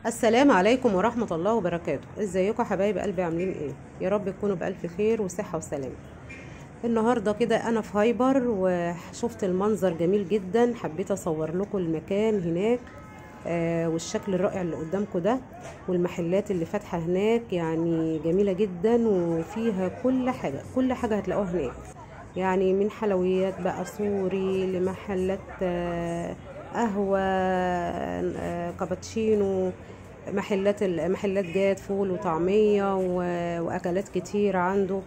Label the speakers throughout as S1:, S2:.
S1: السلام عليكم ورحمة الله وبركاته. ازيكم يا حبايب قلبي، عاملين ايه؟ يا رب تكونوا بألف خير وصحة وسلامة. النهاردة كده انا في هايبر وشفت المنظر جميل جدا، حبيت اصور لكم المكان هناك. والشكل الرائع اللي قدامكم ده، والمحلات اللي فاتحة هناك يعني جميلة جدا، وفيها كل حاجة هتلاقوها هناك. يعني من حلويات بقى سوري لمحلات قهوة، كابتشينو، محلات جات فول وطعمية وأكلات كتير عنده.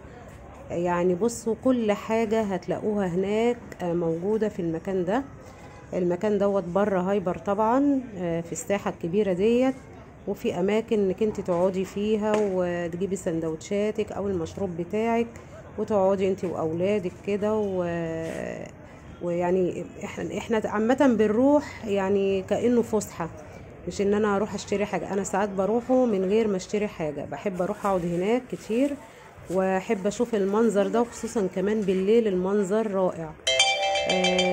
S1: يعني بصوا كل حاجة هتلاقوها هناك موجودة في المكان ده. المكان دوت بره هايبر طبعا، في الساحة الكبيرة ديت. وفي أماكن إنك انت تقعدي فيها وتجيبي سندوتشاتك أو المشروب بتاعك، وتقعدي انت وأولادك كده ويعني احنا عامة بنروح يعني كأنه فسحة، مش ان انا اروح اشتري حاجة. انا ساعات بروحه من غير ما اشتري حاجة، بحب اروح اقعد هناك كتير واحب اشوف المنظر ده، وخصوصا كمان بالليل المنظر رائع.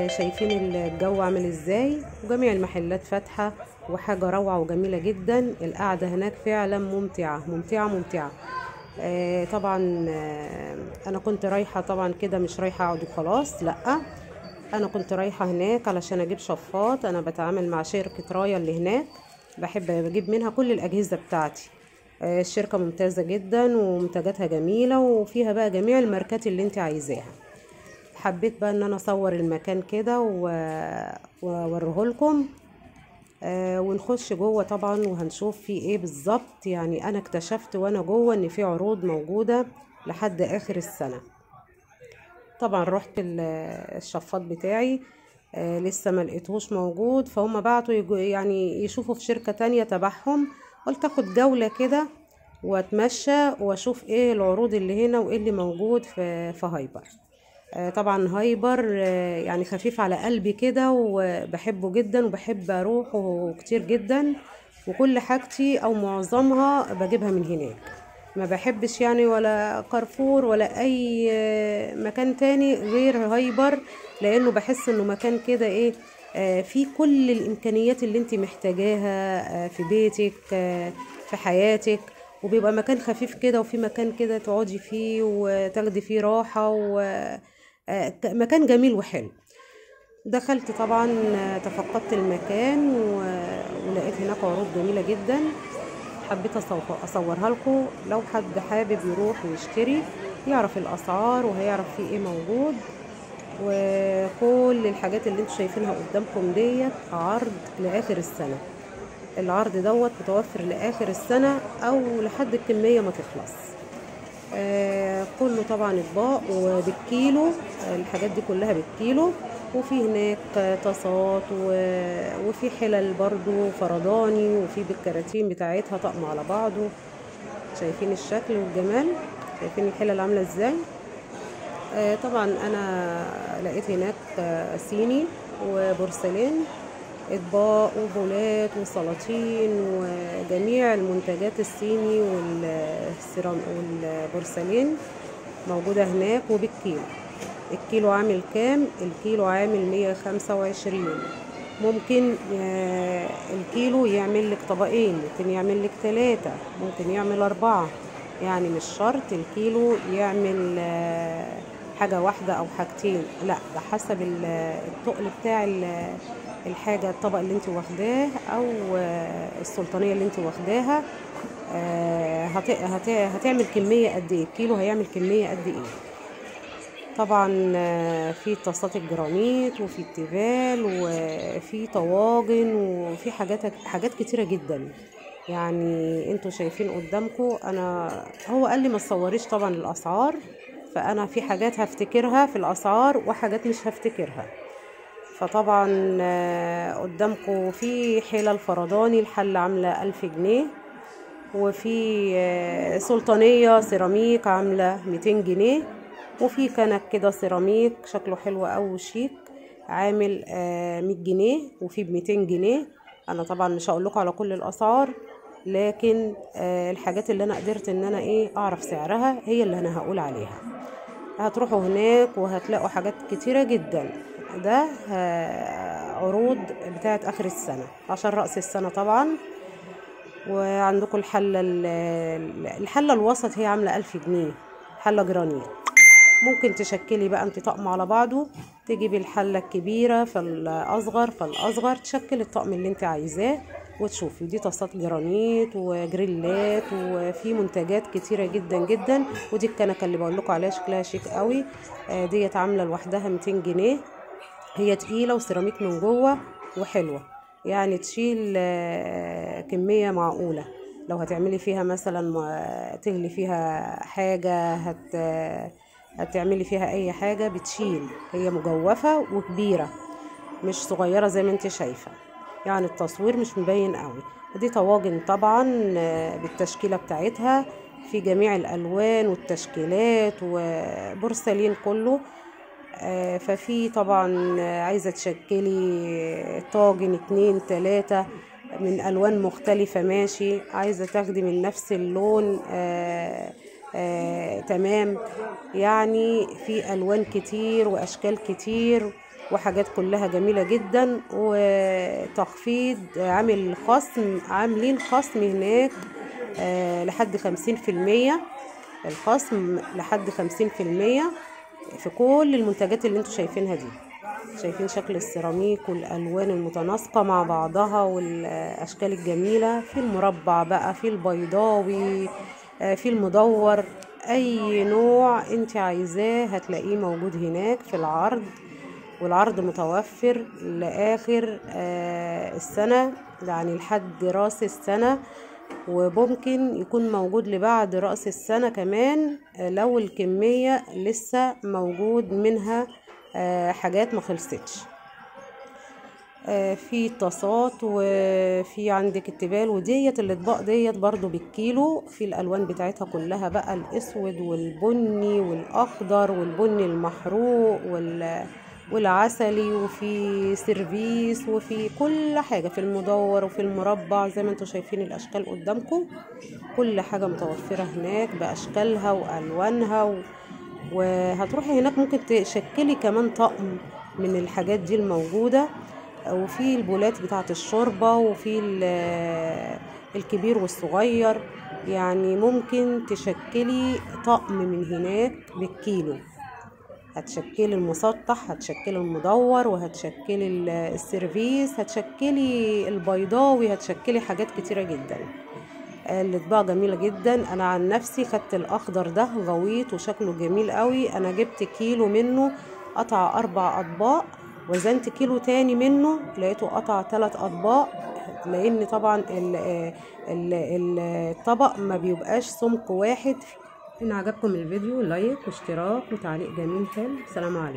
S1: شايفين الجو عامل ازاي، وجميع المحلات فاتحة، وحاجة روعة وجميلة جدا. القعدة هناك فعلا ممتعة ممتعة ممتعة. طبعا انا كنت رايحة طبعا كده، مش رايحة اقعد وخلاص، لا، انا كنت رايحة هناك علشان اجيب شفاط. انا بتعامل مع شركة رايا اللي هناك، بحب اجيب منها كل الاجهزة بتاعتي. الشركة ممتازة جدا ومنتجاتها جميلة، وفيها بقى جميع الماركات اللي انت عايزاها. حبيت بقى ان انا اصور المكان كده واوريه لكم. ونخش جوه طبعا وهنشوف فيه ايه بالظبط. يعني انا اكتشفت وانا جوه ان في عروض موجودة لحد اخر السنة. طبعا رحت الشفاط بتاعي، لسه ما لقيتهوش موجود، فهم بعتوا يعني يشوفوا في شركة تانية تبعهم. قلت اخد جولة كده واتمشى واشوف ايه العروض اللي هنا وايه اللي موجود في هايبر. طبعا هايبر يعني خفيف على قلبي كده، وبحبه جدا وبحب اروحه كتير جدا، وكل حاجتي او معظمها بجيبها من هناك. ما بحبش يعني ولا كارفور ولا اي مكان تاني غير هايبر، لانه بحس انه مكان كده ايه، فيه كل الامكانيات اللي انت محتاجاها في بيتك، في حياتك. وبيبقى مكان خفيف كده، وفي مكان كده تقعدي فيه وتاخدي فيه راحة، مكان جميل وحلو. دخلت طبعا، تفقدت المكان ولقيت هناك عروض جميلة جدا. حبيت اصورها لكم، لو حد حابب يروح ويشتري يعرف الاسعار وهيعرف فيه ايه موجود. وكل الحاجات اللي انتوا شايفينها قدامكم ديت عرض لاخر السنة. العرض دوت متوفر لاخر السنة او لحد الكمية ما تخلص. كله طبعا اطباق وبالكيلو، الحاجات دي كلها بالكيلو. وفي هناك طاسات وفي حلل برضو فرداني، وفي بالكراتين بتاعتها طقم على بعضه. شايفين الشكل والجمال، شايفين الحلل عاملة ازاي. طبعا انا لقيت هناك صيني وبورسلين، اطباق وبولات وسلاطين، وجميع المنتجات الصيني والبورسلين موجودة هناك وبالكيلو. الكيلو عامل كام؟ الكيلو عامل 125. ممكن الكيلو يعمل لك طبقين، ممكن يعمل لك 3، ممكن يعمل 4. يعني مش شرط الكيلو يعمل حاجة واحدة أو حاجتين، لا، ده حسب التقل بتاع الحاجة، الطبق اللي انت واخداه أو السلطانية اللي انت واخداها. هتعمل كمية قد ايه، الكيلو هيعمل كمية قد ايه. طبعا في طاسات الجرانيت، وفي التيفال، وفي طواجن، وفي حاجات كتيرة جدا. يعني انتوا شايفين قدامكم. هو قال لي ما تصوريش طبعا الاسعار، فانا في حاجات هفتكرها في الاسعار وحاجات مش هفتكرها. فطبعا قدامكم في حلل فرداني، الحلة عاملة 1000 جنيه. وفي سلطانية سيراميك عاملة 200 جنيه. وفي كنك كده سيراميك شكله حلو أوي شيك، عامل 100 جنيه، وفي ب200 جنيه. أنا طبعا مش هقول لكم على كل الأسعار، لكن الحاجات اللي أنا قدرت إن أنا أعرف سعرها هي اللي أنا هقول عليها. هتروحوا هناك وهتلاقوا حاجات كتيرة جدا. ده عروض بتاعت آخر السنة عشان رأس السنة طبعا. وعندكم الحله الوسط هي عامله 1000 جنيه، حله جرانيت. ممكن تشكلي بقى انت طقم على بعضه، تجيبي الحله الكبيره فالاصغر تشكلي الطقم اللي انت عايزاه وتشوفي. دي طاسات جرانيت وجريلات وفي منتجات كتيره جدا جدا. ودي الكنكه اللي بقول لكم عليها شكلها شيك قوي، ديت عامله لوحدها 200 جنيه. هي تقيله وسيراميك من جوه وحلوه، يعني تشيل كميه معقوله. لو هتعملي فيها مثلا تغلي فيها حاجه، هتعملي فيها اي حاجه بتشيل. هي مجوفه وكبيره مش صغيره زي ما انت شايفه، يعني التصوير مش مبين قوي. دي طواجن طبعا بالتشكيله بتاعتها في جميع الالوان والتشكيلات وبورسلين كله. ففي طبعا عايزه تشكلي طاجن 2 3 من الوان مختلفه ماشي، عايزه تاخدي من نفس اللون تمام. يعني في الوان كتير واشكال كتير وحاجات كلها جميله جدا. وتخفيض عاملين خصم هناك لحد 50%. الخصم لحد 50% في كل المنتجات اللي انتوا شايفينها دي. شايفين شكل السيراميك والالوان المتناسقه مع بعضها والاشكال الجميله. في المربع بقى، في البيضاوي، في المدور، اي نوع انت عايزاه هتلاقيه موجود هناك في العرض. والعرض متوفر لاخر السنه، يعني لحد راس السنه، وممكن يكون موجود لبعد رأس السنة كمان لو الكمية لسه موجود منها حاجات ما خلصتش. في طاسات وفي عندك التبال، وديت الاطباق ديت برضو بالكيلو. في الالوان بتاعتها كلها بقى، الاسود والبني والاخضر والبني المحروق والعسلي، وفي سيرفيس، وفي كل حاجة، في المدور وفي المربع زي ما انتوا شايفين الاشكال قدامكم. كل حاجة متوفرة هناك باشكالها والوانها وهتروحي هناك ممكن تشكلي كمان طقم من الحاجات دي الموجودة. وفي البولات بتاعة الشوربة، وفي الكبير والصغير، يعني ممكن تشكلي طقم من هناك بالكيلو. هتشكلي المسطح، هتشكلي المدور، وهتشكلي السيرفيس، هتشكلي البيضاوي، هتشكلي حاجات كتيرة جدا. الاطباق جميلة جدا. انا عن نفسي خدت الاخضر ده غويط وشكله جميل قوي. انا جبت كيلو منه قطع 4 اطباق، وزنت كيلو تاني منه لقيته قطع 3 اطباق، لان طبعا الطبق ما بيبقاش سمك واحد. ان عجبكم الفيديو لايك واشتراك وتعليق جميل حلو. سلام عليكم.